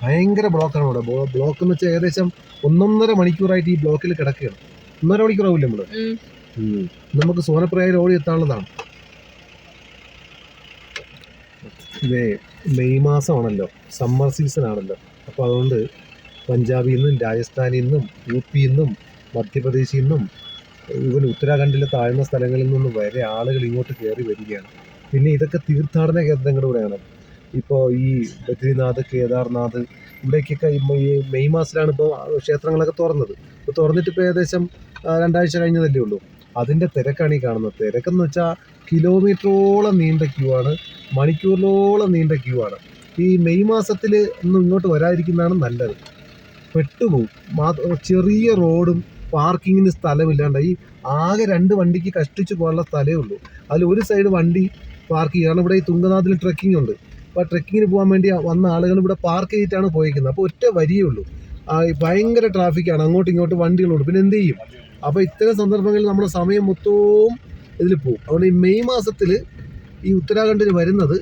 ഭയങ്കര ബ്ലോക്കാണ് ഇവിടെ. ബ്ലോക്ക് എന്ന് വെച്ചാൽ ഏകദേശം 1.5 മണിക്കൂറായിട്ട് ഈ ബ്ലോക്കിൽ കിടക്കുകയാണ്. 1.5 മണിക്കൂറാവില്ല നമ്മള്. നമുക്ക് സോനപ്രയാഗിൽ ഓടി എത്താനുള്ളതാണ്. ഇതേ മെയ് മാസമാണല്ലോ, സമ്മർ സീസൺ ആണല്ലോ. അപ്പോൾ അതുകൊണ്ട് പഞ്ചാബിൽ നിന്നും രാജസ്ഥാനിൽ നിന്നും യു-പിയിൽ നിന്നും മധ്യപ്രദേശിൽ നിന്നും ഇവന് ഉത്തരാഖണ്ഡിലെ താഴ്ന്ന സ്ഥലങ്ങളിൽ നിന്നും വരെ ആളുകൾ ഇങ്ങോട്ട് കയറി വരികയാണ്. പിന്നെ ഇതൊക്കെ തീർത്ഥാടന കേന്ദ്രങ്ങളുടെ കൂടെയാണ്. ഇപ്പോൾ ഈ ബദ്രിനാഥ്, കേദാർനാഥ് ഇവിടേക്കൊക്കെ ഈ മെയ് മാസത്തിലാണ് ഇപ്പോൾ ക്ഷേത്രങ്ങളൊക്കെ തുറന്നത്. ഇപ്പോൾ തുറന്നിട്ട് ഇപ്പോൾ ഏകദേശം 2 ആഴ്ച കഴിഞ്ഞതല്ലേ ഉള്ളൂ. അതിൻ്റെ തിരക്കാണ് ഈ കാണുന്നത്. തിരക്കെന്ന് വെച്ചാൽ കിലോമീറ്ററോളം നീണ്ട ക്യൂ ആണ്, മണിക്കൂറിലോളം നീണ്ട ക്യൂ ആണ്. ഈ മെയ് മാസത്തിൽ ഒന്നും ഇങ്ങോട്ട് വരാതിരിക്കുന്നതാണ് നല്ലത്. പെട്ടുപോകും. ചെറിയ റോഡും പാർക്കിങ്ങിന് സ്ഥലമില്ലാണ്ട് ഈ ആകെ 2 വണ്ടിക്ക് കഷ്ടിച്ച് പോകാനുള്ള സ്ഥലമേ ഉള്ളൂ. അതിൽ ഒരു സൈഡ് വണ്ടി പാർക്ക് ചെയ്യുക. കാരണം ഇവിടെ ഈ തുംഗനാഥിൽ ട്രെക്കിംഗ് ഉണ്ട്. അപ്പോൾ ട്രെക്കിങ്ങിന് പോകാൻ വേണ്ടി വന്ന ആളുകൾ ഇവിടെ പാർക്ക് ചെയ്തിട്ടാണ് പോയിരിക്കുന്നത്. അപ്പോൾ ഒറ്റ വരിയേ ഉള്ളൂ. ഭയങ്കര ട്രാഫിക്കാണ്, അങ്ങോട്ടും ഇങ്ങോട്ടും വണ്ടികളുണ്ട്. പിന്നെ എന്ത് ചെയ്യും? അപ്പോൾ ഇത്തരം സന്ദർഭങ്ങളിൽ നമ്മുടെ സമയം മൊത്തവും ഇതിൽ പോകും. അതുകൊണ്ട് ഈ മെയ് മാസത്തിൽ ഈ ഉത്തരാഖണ്ഡിൽ വരുന്നത്,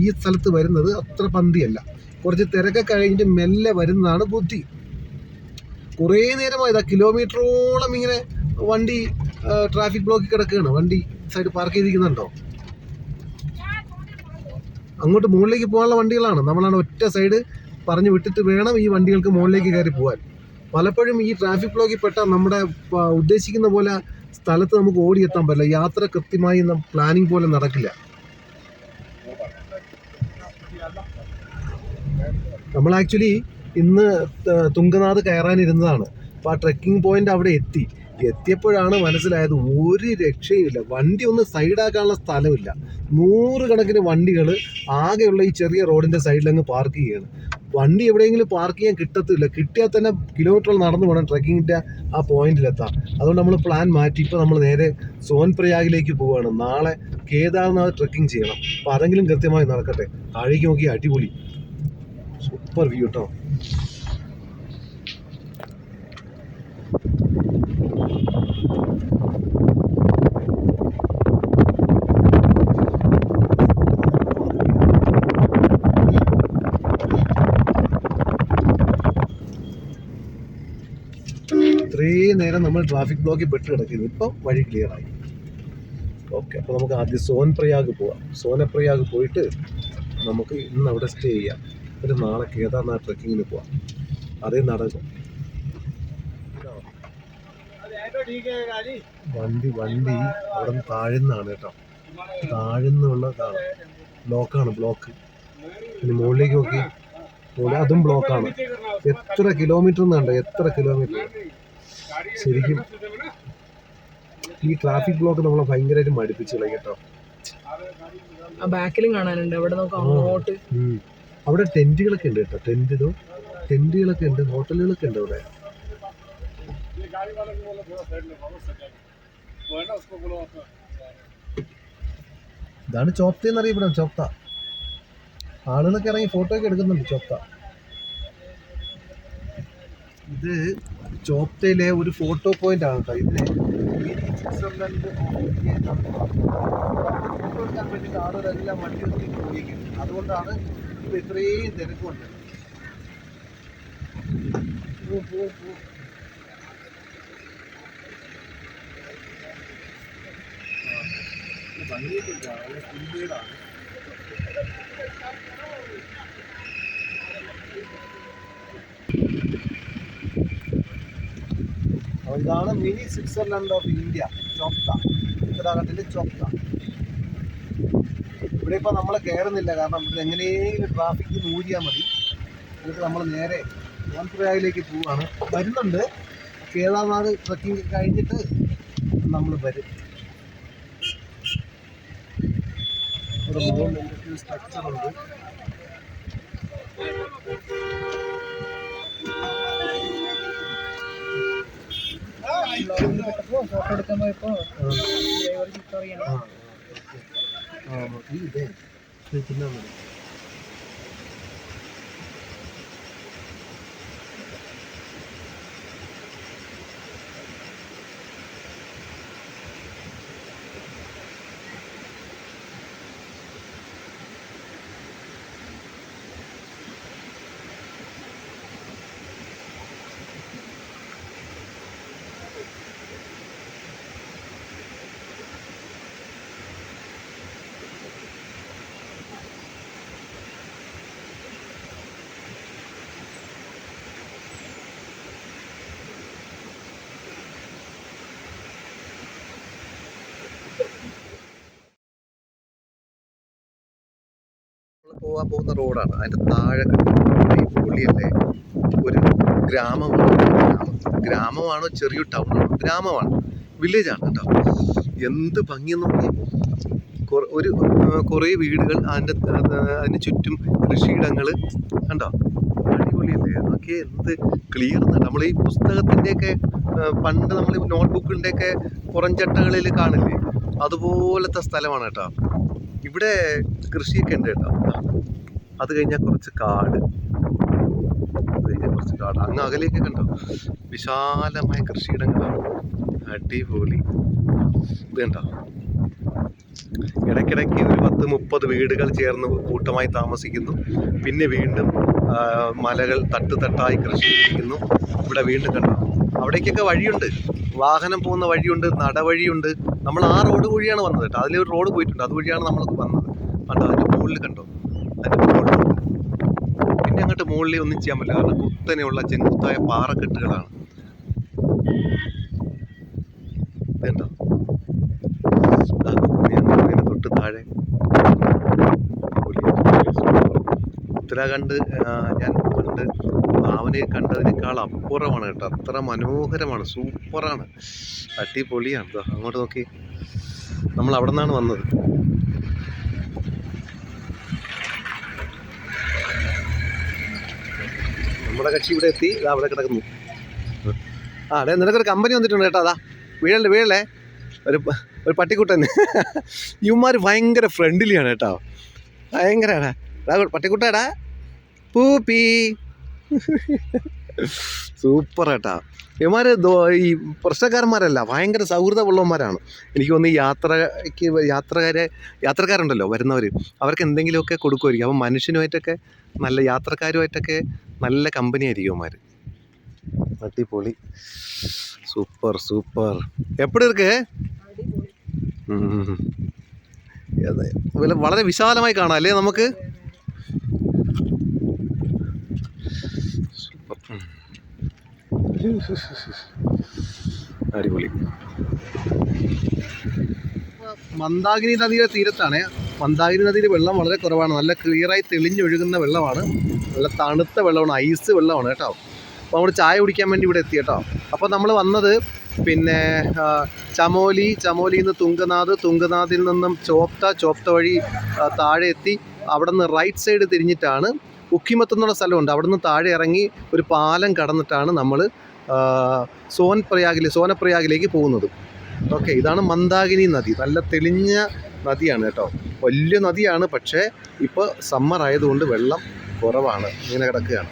ഈ സ്ഥലത്ത് വരുന്നത് അത്ര പന്തിയല്ല. കുറച്ച് തിരക്കൊക്കെ കഴിഞ്ഞിട്ട് മെല്ലെ വരുന്നതാണ് ബുദ്ധി. കുറേ നേരമായതാ, കിലോമീറ്ററോളം ഇങ്ങനെ വണ്ടി ട്രാഫിക് ബ്ലോക്കിൽ കിടക്കുകയാണ്. വണ്ടി സൈഡ് പാർക്ക് ചെയ്തിരിക്കുന്നുണ്ടോ? അങ്ങോട്ട് മുകളിലേക്ക് പോകാനുള്ള വണ്ടികളാണ്. നമ്മളാണ് ഒറ്റ സൈഡ് പറഞ്ഞു വിട്ടിട്ട് വേണം ഈ വണ്ടികൾക്ക് മുകളിലേക്ക് കയറി പോകാൻ. പലപ്പോഴും ഈ ട്രാഫിക് ബ്ലോക്കിൽ പെട്ടാൽ നമ്മുടെ ഉദ്ദേശിക്കുന്ന പോലെ സ്ഥലത്ത് നമുക്ക് ഓടിയെത്താൻ പറ്റില്ല. യാത്ര കൃത്യമായി പ്ലാനിങ് പോലെ നടക്കില്ല. നമ്മൾ ആക്ച്വലി ഇന്ന് തുംഗനാഥ് കയറാനിരുന്നതാണ്. അപ്പോൾ ആ ട്രെക്കിംഗ് പോയിന്റ് അവിടെ എത്തിയപ്പോഴാണ് മനസ്സിലായത് ഒരു രക്ഷയുമില്ല. വണ്ടി ഒന്ന് സൈഡാക്കാനുള്ള സ്ഥലമില്ല. 100 കണക്കിന് വണ്ടികൾ ആകെയുള്ള ഈ ചെറിയ റോഡിൻ്റെ സൈഡിലങ്ങ് പാർക്ക് ചെയ്യുകയാണ്. വണ്ടി എവിടെയെങ്കിലും പാർക്ക് ചെയ്യാൻ കിട്ടത്തില്ല. കിട്ടിയാൽ തന്നെ കിലോമീറ്ററുകൾ നടന്നു പോകണം ട്രെക്കിങ്ങിൻ്റെ ആ പോയിന്റിലെത്താം. അതുകൊണ്ട് നമ്മൾ പ്ലാൻ മാറ്റി ഇപ്പോൾ നമ്മൾ നേരെ സോൻപ്രയാഗിലേക്ക് പോവുകയാണ്. നാളെ കേദാർനാഥ് ട്രെക്കിംഗ് ചെയ്യണം. അപ്പോൾ അതെങ്കിലും കൃത്യമായി നടക്കട്ടെ. താഴേക്ക് നോക്കി അടിപൊളി സൂപ്പർ വ്യൂ കേട്ടോ. ഇത്രയും നേരം നമ്മൾ ട്രാഫിക് ബ്ലോക്കിൽ പെട്ട് കിടക്കുന്നു. ഇപ്പം വഴി ക്ലിയറായി. ഓക്കെ, അപ്പോൾ നമുക്ക് ആദ്യം സോൻപ്രയാഗ് പോവാം. സോനപ്രയാഗ് പോയിട്ട് നമുക്ക് ഇന്ന് അവിടെ സ്റ്റേ ചെയ്യാം. ഒരു നാളെ കേദാർനാഥ് ട്രെക്കിങ്ങിന് പോവാം. അതേ നടക്കും. വണ്ടി അവിടെ നിന്ന് താഴ്ന്നാണ് കേട്ടോ. താഴ്ന്നുള്ള ബ്ലോക്ക്. പിന്നെ മുകളിലേക്ക് നോക്കി, അതും ബ്ലോക്കാണ്. എത്ര കിലോമീറ്റർ എന്നുണ്ട്, എത്ര കിലോമീറ്റർ. ശരിക്കും ഈ ട്രാഫിക് ബ്ലോക്ക് നമ്മളെ ഭയങ്കരമായിട്ട് മടുപ്പിച്ചു കളയും കേട്ടോ. ബാക്കിലും കാണാനുണ്ട്. അവിടെ നോക്കാം അങ്ങോട്ട്. അവിടെ ടെന്റുകളൊക്കെ ഉണ്ട് കേട്ടോ. ടെന്റുകളൊക്കെ ഉണ്ട്, ഹോട്ടലുകളൊക്കെ ഉണ്ട് അവിടെ. ഇതാണ് ചോപ്ത എന്നറിയപ്പെടും. ചോപ്ത ആളുകളൊക്കെ ഇറങ്ങി ഫോട്ടോ ഒക്കെ എടുക്കുന്നുണ്ട്. ചോപ്ത ഇത് ചോപ്തയിലെ ഒരു ഫോട്ടോ പോയിന്റ് ആണ് കേട്ടോ. ഇതിനെ സ്വിറ്റ്സർലൻഡ് ഫോട്ടോ എടുക്കാൻ വേണ്ടിയിട്ട് ആളുകളെല്ലാം വണ്ടി നിർത്തിയിട്ട് പോയിരിക്കുന്നത്. അതുകൊണ്ടാണ് ഇപ്പോൾ ഇത്രയും തിരക്കുണ്ട്. ഭംഗിയൊക്കെ പുൽമേടാണ്. ഇതാണ് മിനി സ്വിറ്റ്സർലൻഡ് ഓഫ് ഇന്ത്യ, ചോപ്ത. ഉത്തരാഖണ്ഡിലെ ചോപ്ത. ഇവിടെ ഇപ്പോൾ നമ്മൾ കയറുന്നില്ല, കാരണം ഇവിടെ എങ്ങനെയെങ്കിലും ട്രാഫിക്ക് ഊരിയാൽ മതി. എന്നിട്ട് നമ്മൾ നേരെ സോൻപ്രയാഗിലേക്ക് പോവുകയാണ്. വരുന്നുണ്ട്, കേദാർനാഥ് ട്രക്കിംഗ് കഴിഞ്ഞിട്ട് നമ്മൾ വരും. ഇവിടെ മുകളിൽ എന്തൊക്കെയോ സ്ട്രക്ചറുണ്ട്. ഫോട്ടോ എടുക്കാൻ പോയപ്പോ ഇതേ തിന്നാൻ മതി. പോകാൻ പോകുന്ന റോഡാണ്. അതിൻ്റെ താഴെ ഈ പുള്ളിയല്ലേ ഒരു ഗ്രാമമാണോ ചെറിയൊരു ടൗണാണോ? ഗ്രാമമാണ്, വില്ലേജാണ് കേട്ടോ. എന്ത് ഭംഗിയെന്ന് നോക്കി. കുറേ വീടുകൾ, അതിന് ചുറ്റും കൃഷിയിടങ്ങൾ കണ്ടോ, അടിപൊളിയല്ലേ നോക്കി. എന്ത് ക്ലിയർ. നമ്മൾ ഈ പുസ്തകത്തിൻ്റെയൊക്കെ പണ്ട് നമ്മൾ നോട്ട്ബുക്കിൻ്റെയൊക്കെ പുറംചട്ടകളിൽ കാണില്ലേ, അതുപോലത്തെ സ്ഥലമാണ് കേട്ടോ. ഇവിടെ കൃഷിയൊക്കെ ഉണ്ട് കേട്ടോ. അത് കഴിഞ്ഞാൽ കുറച്ച് കാട്, അങ്ങ് അകലേക്ക് കണ്ടോ, വിശാലമായ കൃഷിയിടങ്ങളാണ്. അടിപൊളി. ഇത് കണ്ടോ, ഇടയ്ക്കിടയ്ക്ക് ഒരു 10-30 വീടുകൾ ചേർന്ന് കൂട്ടമായി താമസിക്കുന്നു. പിന്നെ വീണ്ടും മലകൾ തട്ടായി കൃഷി ചെയ്യുന്നു. ഇവിടെ വീണ്ടും കണ്ടോ, അവിടേക്കൊക്കെ വഴിയുണ്ട്, വാഹനം പോകുന്ന വഴിയുണ്ട്, നടവഴിയുണ്ട്. നമ്മൾ ആ റോഡ് വഴിയാണ് വന്നത് കേട്ടോ. അതിലൊരു റോഡ് പോയിട്ടുണ്ട്, അതുവഴിയാണ് നമ്മൾ വന്നത്. കണ്ടോ, അതിൻ്റെ മുകളിൽ കണ്ടോ, അതിൻ്റെ മുകളിലുണ്ട്. പിന്നെ അങ്ങോട്ട് മുകളിൽ ഒന്നും ചെയ്യാൻ പറ്റില്ല, കാരണം കുത്തനെയുള്ള ചെങ്കുത്തായ പാറക്കെട്ടുകളാണ്. ഇതുണ്ടോ, അതിന് തൊട്ട് താഴെ ഉത്തരാഖണ്ഡ് ഞാൻ പണ്ട് ഭാവനയെ കണ്ടതിനേക്കാൾ അപ്പുറമാണ് കേട്ടോ. അത്ര മനോഹരമാണ്, സൂപ്പറാണ്, അടിപൊളിയാണ്. അങ്ങോട്ട് നോക്കി, നമ്മൾ അവിടെ നിന്നാണ് വന്നത്. നമ്മുടെ കക്ഷി ഇവിടെ എത്തി, ഇതാ അവിടെ കിടക്കുന്നു. അതെ, നിനക്കൊരു കമ്പനി വന്നിട്ടുണ്ട് കേട്ടോ. അതാ വീഴല്ലേ ഒരു പട്ടിക്കുട്ടൻ. ഇവന്മാർ ഭയങ്കര ഫ്രണ്ട്ലിയാണ് കേട്ടോ, ഭയങ്കരമാണ്. പട്ടിക്കുട്ടാടാ പൂപ്പി, സൂപ്പർ കേട്ടാ. ഇവന്മാർ ഈ പ്രശ്നക്കാരന്മാരല്ല, ഭയങ്കര സൗഹൃദമുള്ളവന്മാരാണ്. എനിക്ക് തോന്നുന്നു യാത്രക്കാരുണ്ടല്ലോ വരുന്നവർ, അവർക്ക് എന്തെങ്കിലുമൊക്കെ കൊടുക്കുമായിരിക്കും. അപ്പം മനുഷ്യനുമായിട്ടൊക്കെ നല്ല യാത്രക്കാരുമായിട്ടൊക്കെ നല്ല കമ്പനി ആയിരിക്കും അവന്മാർ. അടിപൊളി, സൂപ്പർ. എപ്പടി ഇருக்கு? വളരെ വിശാലമായി കാണാം അല്ലേ നമുക്ക്. അടിപൊളി. മന്ദാകിനി നദിയുടെ തീരത്താണ്. മന്ദാകിനി നദിയിൽ വെള്ളം വളരെ കുറവാണ്, നല്ല ക്ലിയറായി തെളിഞ്ഞൊഴുകുന്ന വെള്ളമാണ്, നല്ല തണുത്ത വെള്ളമാണ്, ഐസ് വെള്ളമാണ് കേട്ടോ. അപ്പോൾ നമ്മൾ ചായ കുടിക്കാൻ വേണ്ടി ഇവിടെ എത്തി കേട്ടോ. അപ്പോൾ നമ്മൾ വന്നത് പിന്നെ ചമോലിയിൽ നിന്ന് തുങ്കനാഥിൽ നിന്നും ചോപ്ത വഴി താഴെ എത്തി. അവിടെ നിന്ന് റൈറ്റ് സൈഡ് തിരിഞ്ഞിട്ടാണ് ഉക്കിമത്ത് എന്നുള്ള സ്ഥലമുണ്ട്. അവിടെ നിന്ന് താഴെ ഇറങ്ങി ഒരു പാലം കടന്നിട്ടാണ് നമ്മൾ സോനപ്രയാഗിലേക്ക് പോകുന്നത്. ഓക്കെ, ഇതാണ് മന്ദാകിനി നദി. നല്ല തെളിഞ്ഞ നദിയാണ് കേട്ടോ, വലിയ നദിയാണ്. പക്ഷേ ഇപ്പോൾ സമ്മർ ആയതുകൊണ്ട് വെള്ളം കുറവാണ്, ഇങ്ങനെ കിടക്കുകയാണ്.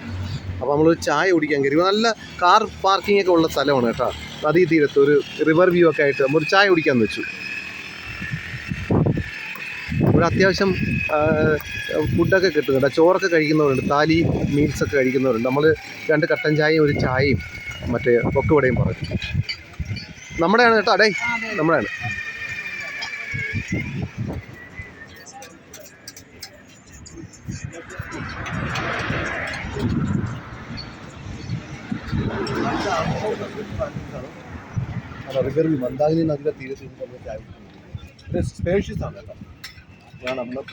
അപ്പോൾ നമ്മളൊരു ചായ കുടിക്കാൻ കയറി. നല്ല കാർ പാർക്കിംഗ് ഒക്കെ ഉള്ള സ്ഥലമാണ് കേട്ടോ. നദീ തീരത്ത് ഒരു റിവർ വ്യൂ ഒക്കെ ആയിട്ട് നമ്മളൊരു ചായ കുടിക്കാൻ വെച്ചു. ഇവിടെ അത്യാവശ്യം ഫുഡൊക്കെ കിട്ടും കേട്ടോ. ചോറൊക്കെ കഴിക്കുന്നവരുണ്ട്, താലി മീൽസൊക്കെ കഴിക്കുന്നവരുണ്ട്. നമ്മൾ 2 കട്ടൻ ചായയും ഒരു ചായയും മറ്റേ പൊക്കുവടയും പറഞ്ഞു. നമ്മുടെയാണ് കേട്ടോ, അടേ നമ്മുടെയാണ്. റിവർ വ്യൂ, മന്ദാകിനി നദിയുടെ തീരത്ത് നമ്മൾ ചായ സ്പേഷ്യസ് ആണ് കേട്ടോ. यहाँ हम लोग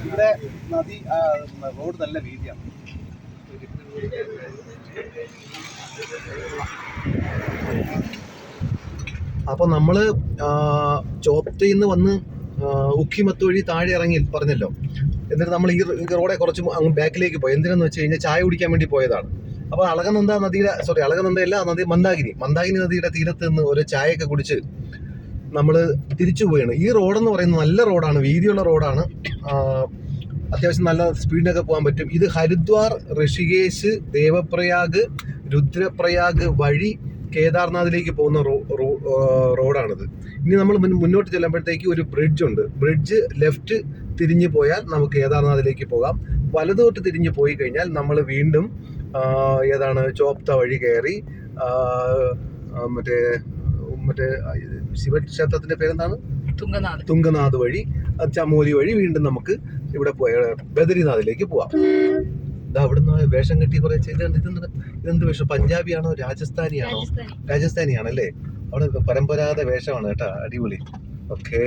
ഇവിടെ നദി റോഡ് നല്ല വീതിയാണ്. അപ്പോൾ നമ്മൾ ചോപ്റ്റയിൽ നിന്ന് വന്ന് ഉക്കിമത്ത് വഴി താഴെ ഇറങ്ങി പറഞ്ഞല്ലോ. എന്നിട്ട് നമ്മൾ ഈ റോഡെ കുറച്ച് അങ്ങ് ബാക്കിലേക്ക് പോയി. എന്തിനെന്ന് വെച്ച് കഴിഞ്ഞാൽ ചായ കുടിക്കാൻ വേണ്ടി പോയതാണ്. അപ്പോൾ അളകനന്ദ നദി മന്ദാകിനി നദിയുടെ തീരത്ത് നിന്ന് ഒരു ചായയൊക്കെ കുടിച്ച് നമ്മൾ തിരിച്ചു പോവുകയാണ്. ഈ റോഡെന്ന് പറയുന്നത് നല്ല റോഡാണ്, വീതിയുള്ള റോഡാണ്. അത്യാവശ്യം നല്ല സ്പീഡിനൊക്കെ പോകാൻ പറ്റും. ഇത് ഹരിദ്വാർ, ഋഷികേശ്, ദേവപ്രയാഗ്, രുദ്രപ്രയാഗ് വഴി കേദാർനാഥിലേക്ക് പോകുന്ന റോഡാണിത്. ഇനി നമ്മൾ മുന്നോട്ട് ചെല്ലുമ്പോഴത്തേക്ക് ഒരു ബ്രിഡ്ജ് ഉണ്ട്. ബ്രിഡ്ജ് ലെഫ്റ്റ് തിരിഞ്ഞു പോയാൽ നമുക്ക് കേദാർനാഥിലേക്ക് പോകാം. വലതോട്ട് തിരിഞ്ഞു പോയി കഴിഞ്ഞാൽ നമ്മൾ വീണ്ടും ചോപ്ത വഴി കയറി മറ്റേ ശിവക്ഷേത്രത്തിന്റെ പേരെന്താണ്, തുംഗനാഥ് വഴി, ചമോലി വഴി വീണ്ടും നമുക്ക് ഇവിടെ ബദരിനാഥിലേക്ക് പോവാം. അവിടുന്ന് വേഷം കെട്ടി കുറെ ഇതെന്ത് വേഷം? പഞ്ചാബിയാണോ രാജസ്ഥാനിയാണോ? രാജസ്ഥാനിയാണല്ലേ. അവിടെ പരമ്പരാഗത വേഷമാണ് കേട്ടോ, അടിപൊളി. ഓക്കെ,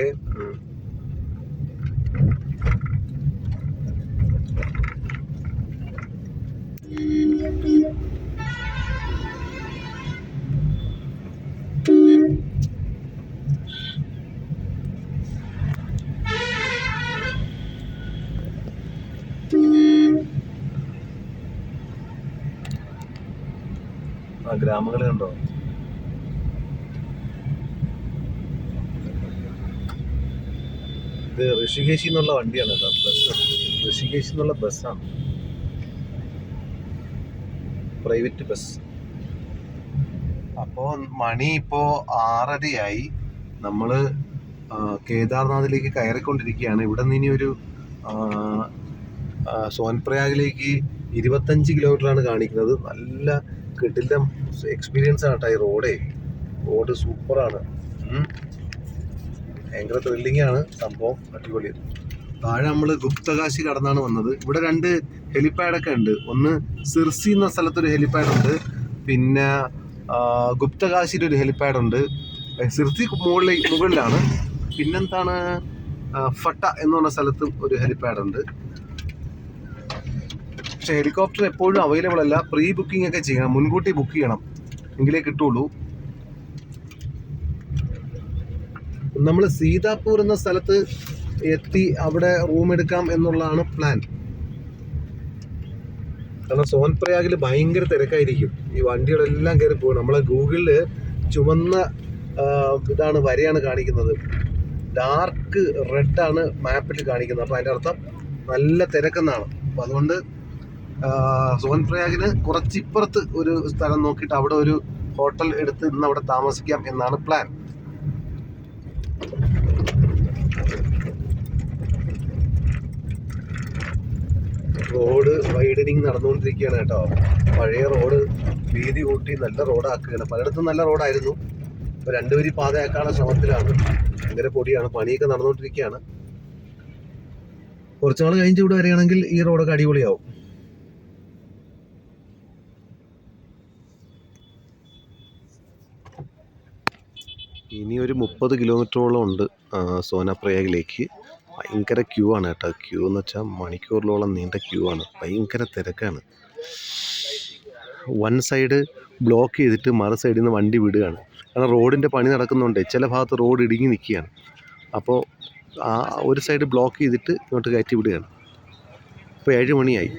ഗ്രാമങ്ങൾ കണ്ടോ? ഇത് ഋഷികേശിൽ നിന്നുള്ള വണ്ടിയാണ് കേട്ടോ, ബസ്. ഋഷികേശിൽ നിന്നുള്ള ബസ്സാണ്, പ്രൈവറ്റ് ബസ്. അപ്പോൾ മണി ഇപ്പോൾ 6:30 നമ്മൾ കേദാർനാഥിലേക്ക് കയറിക്കൊണ്ടിരിക്കുകയാണ്. ഇവിടെ നിന്ന് ഇനി ഒരു സോൻപ്രയാഗിലേക്ക് 25 കിലോമീറ്ററാണ് കാണിക്കുന്നത്. നല്ല കിടിലം എക്സ്പീരിയൻസ് ആണ് കേട്ടോ ഈ റോഡ് സൂപ്പറാണ്. ഭയങ്കര ത്രില്ലിംഗ് ആണ് സംഭവം, അടിപൊളി. താഴെ നമ്മൾ ഗുപ്തകാശി കടന്നാണ് വന്നത്. ഇവിടെ 2 ഹെലിപ്പാഡൊക്കെ ഉണ്ട്. ഒന്ന് സിർസി എന്ന സ്ഥലത്തൊരു ഹെലിപ്പാഡുണ്ട്, പിന്നെ ഗുപ്തകാശിയിൽ ഒരു ഹെലിപ്പാഡുണ്ട്. സിർസി മുകളിലാണ്. പിന്നെന്താണ്, ഫട്ട എന്ന് പറഞ്ഞ സ്ഥലത്തും ഒരു ഹെലിപ്പാഡുണ്ട്. പക്ഷെ ഹെലികോപ്റ്റർ എപ്പോഴും അവൈലബിൾ അല്ല. പ്രീ ബുക്കിംഗ് ഒക്കെ ചെയ്യണം, മുൻകൂട്ടി ബുക്ക് ചെയ്യണം, എങ്കിലേ കിട്ടുള്ളൂ. നമ്മൾ സീതാപൂർ എന്ന സ്ഥലത്ത് എത്തി അവിടെ റൂം എടുക്കാം എന്നുള്ളതാണ് പ്ലാൻ. കാരണം സോൻപ്രയാഗിൽ ഭയങ്കര തിരക്കായിരിക്കും. ഈ വണ്ടികളെല്ലാം കയറി പോകും. നമ്മളെ ഗൂഗിളിൽ ചുവന്ന ഇതാണ് വരെയാണ് കാണിക്കുന്നത്, ഡാർക്ക് റെഡാണ് മാപ്പിൽ കാണിക്കുന്നത്. അപ്പോൾ അതിൻ്റെ അർത്ഥം നല്ല തിരക്കെന്നാണ്. അപ്പോൾ അതുകൊണ്ട് സോൻപ്രയാഗിന് കുറച്ചിപ്പുറത്ത് ഒരു സ്ഥലം നോക്കിയിട്ട് അവിടെ ഒരു ഹോട്ടൽ എടുത്ത് ഇന്ന് അവിടെ താമസിക്കാം എന്നാണ് പ്ലാൻ. റോഡ് വൈഡനിങ് നടന്നുകൊണ്ടിരിക്കുകയാണ് കേട്ടോ. പഴയ റോഡ് വീതി കൂട്ടി നല്ല റോഡാക്കുകയാണ്. പലയിടത്തും നല്ല റോഡായിരുന്നു, ഇപ്പോൾ 2 വരി പാതയാക്കാനുള്ള ശ്രമത്തിലാണ്. ഭയങ്കര പൊടിയാണ്, പണിയൊക്കെ നടന്നുകൊണ്ടിരിക്കുകയാണ്. കുറച്ചുനാൾ കഴിഞ്ഞ് ഇവിടെ വരികയാണെങ്കിൽ ഈ റോഡൊക്കെ അടിപൊളിയാവും. ഇനി ഒരു 30 കിലോമീറ്ററോളം ഉണ്ട് സോനപ്രയാഗിലേക്ക്. ഭയങ്കര ക്യൂ ആണ് കേട്ടോ. ക്യൂ എന്ന് വെച്ചാൽ മണിക്കൂറിലോളം നീണ്ട ക്യൂ ആണ്, ഭയങ്കര തിരക്കാണ്. വൺ സൈഡ് ബ്ലോക്ക് ചെയ്തിട്ട് മറു സൈഡിൽ നിന്ന് വണ്ടി വിടുകയാണ്. കാരണം റോഡിൻ്റെ പണി നടക്കുന്നുണ്ട്, ചില ഭാഗത്ത് റോഡ് ഇടുങ്ങി നിൽക്കുകയാണ്. അപ്പോൾ ഒരു സൈഡ് ബ്ലോക്ക് ചെയ്തിട്ട് ഇങ്ങോട്ട് കയറ്റി വിടുകയാണ്. ഇപ്പോൾ 7 മണിയായി.